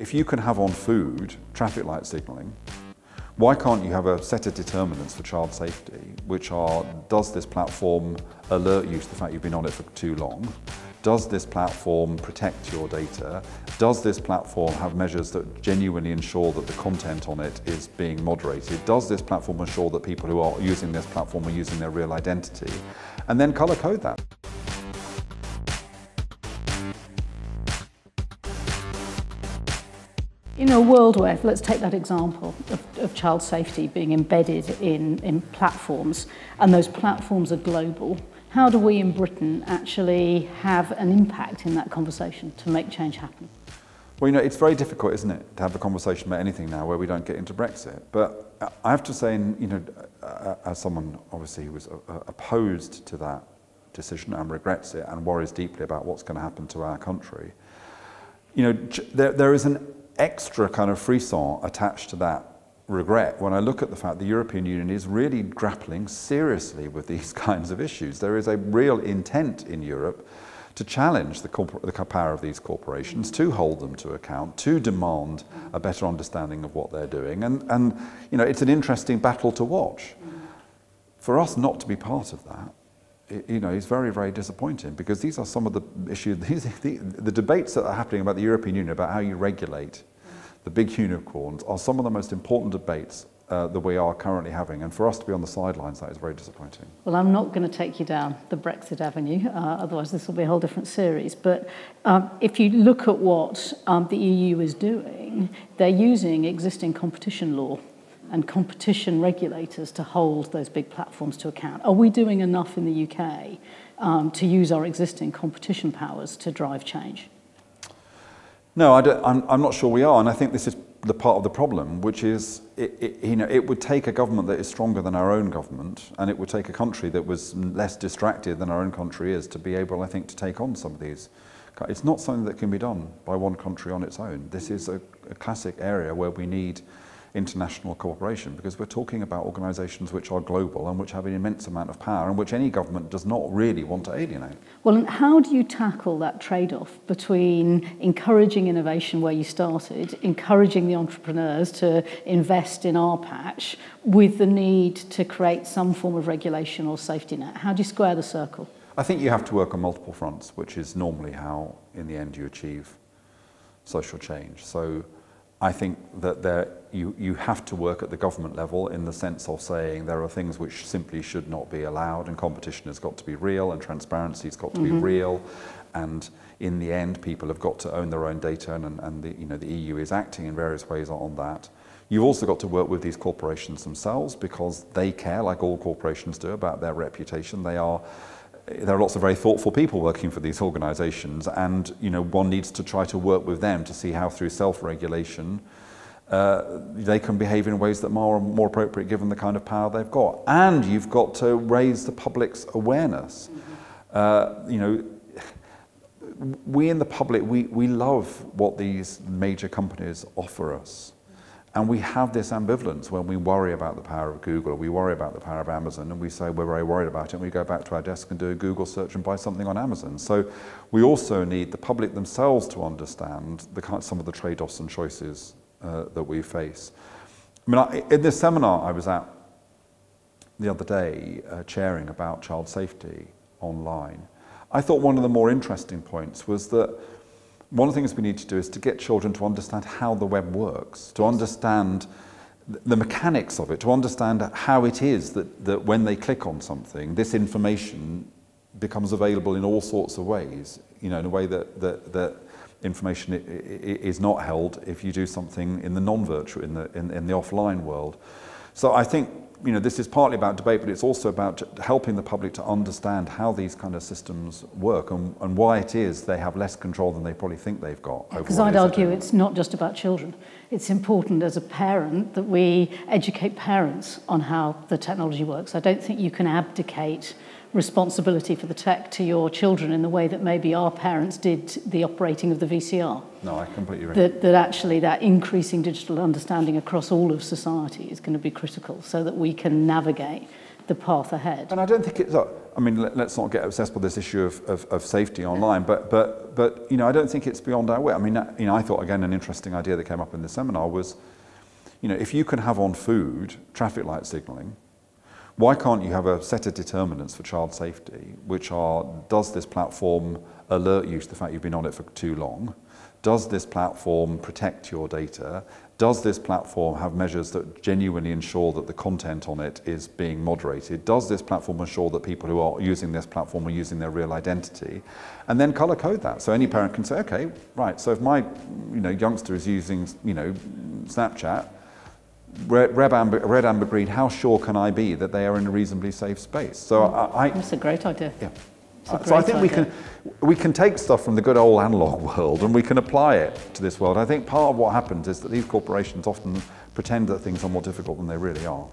If you can have on food traffic light signalling, why can't you have a set of determinants for child safety, which are, does this platform alert you to the fact you've been on it for too long? Does this platform protect your data? Does this platform have measures that genuinely ensure that the content on it is being moderated? Does this platform ensure that people who are using this platform are using their real identity? And then colour code that. In a world where, let's take that example of child safety being embedded in platforms, and those platforms are global, how do we in Britain actually have an impact in that conversation to make change happen? Well, you know, it's very difficult, isn't it, to have a conversation about anything now where we don't get into Brexit. But I have to say, you know, as someone obviously who was opposed to that decision and regrets it and worries deeply about what's going to happen to our country, you know, there is an extra kind of frisson attached to that regret when I look at the fact the European Union is really grappling seriously with these kinds of issues. There is a real intent in Europe to challenge the power of these corporations, to hold them to account, to demand a better understanding of what they're doing. And you know, it's an interesting battle to watch. For us not to be part of that, you know, is very, very disappointing, because these are some of the issues, the debates that are happening about the European Union, about how you regulate the big unicorns, are some of the most important debates that we are currently having. And for us to be on the sidelines, that is very disappointing. Well, I'm not going to take you down the Brexit avenue, otherwise this will be a whole different series. But if you look at what the EU is doing, they're using existing competition law and competition regulators to hold those big platforms to account. Are we doing enough in the UK to use our existing competition powers to drive change? No, I'm not sure we are, and I think this is the part of the problem, which is, you know, it would take a government that is stronger than our own government, and it would take a country that was less distracted than our own country is to be able, I think, to take on some of these. It's not something that can be done by one country on its own. This is a classic area where we need international cooperation, because we're talking about organisations which are global and which have an immense amount of power and which any government does not really want to alienate. Well, and how do you tackle that trade-off between encouraging innovation where you started, encouraging the entrepreneurs to invest in our patch, with the need to create some form of regulation or safety net? How do you square the circle? I think you have to work on multiple fronts, which is normally how, in the end, you achieve social change. So I think that you have to work at the government level in the sense of saying there are things which simply should not be allowed, and competition has got to be real, and transparency has got to be real, and in the end people have got to own their own data, and the, you know, the EU is acting in various ways on that. You've also got to work with these corporations themselves, because they care, like all corporations do, about their reputation. There are lots of very thoughtful people working for these organisations, and you know, one needs to try to work with them to see how, through self-regulation, they can behave in ways that are more appropriate given the kind of power they've got. And you've got to raise the public's awareness. You know, we in the public, we love what these major companies offer us. And we have this ambivalence when we worry about the power of Google, we worry about the power of Amazon, and we say we're very worried about it, and we go back to our desk and do a Google search and buy something on Amazon. So we also need the public themselves to understand some of the trade-offs and choices that we face. I mean, in this seminar I was at the other day, chairing about child safety online, I thought one of the more interesting points was that one of the things we need to do is to get children to understand how the web works, to understand the mechanics of it, to understand how it is that when they click on something, this information becomes available in all sorts of ways, you know, in a way that information is not held if you do something in the non-virtual, in the offline world. So I think, you know, this is partly about debate, but it's also about helping the public to understand how these kind of systems work, and why it is they have less control than they probably think they've got. Because I'd argue it's not just about children. It's important as a parent that we educate parents on how the technology works. I don't think you can abdicate responsibility for the tech to your children in the way that maybe our parents did the operating of the VCR. No, I completely agree. That actually that increasing digital understanding across all of society is going to be critical, so that we can navigate the path ahead. And I don't think it's, I mean, let's not get obsessed with this issue of safety online, but you know, I don't think it's beyond our way. I mean, you know, I thought, again, an interesting idea that came up in the seminar was, you know, if you can have on food traffic light signalling, why can't you have a set of determinants for child safety, which are, does this platform alert you to the fact you've been on it for too long? Does this platform protect your data? Does this platform have measures that genuinely ensure that the content on it is being moderated? Does this platform ensure that people who are using this platform are using their real identity? And then color code that. So any parent can say, okay, right, so if my youngster is using Snapchat, red, amber, green, how sure can I be that they are in a reasonably safe space? So that's a great idea. Yeah. So I think we can take stuff from the good old analog world and we can apply it to this world. I think part of what happens is that these corporations often pretend that things are more difficult than they really are.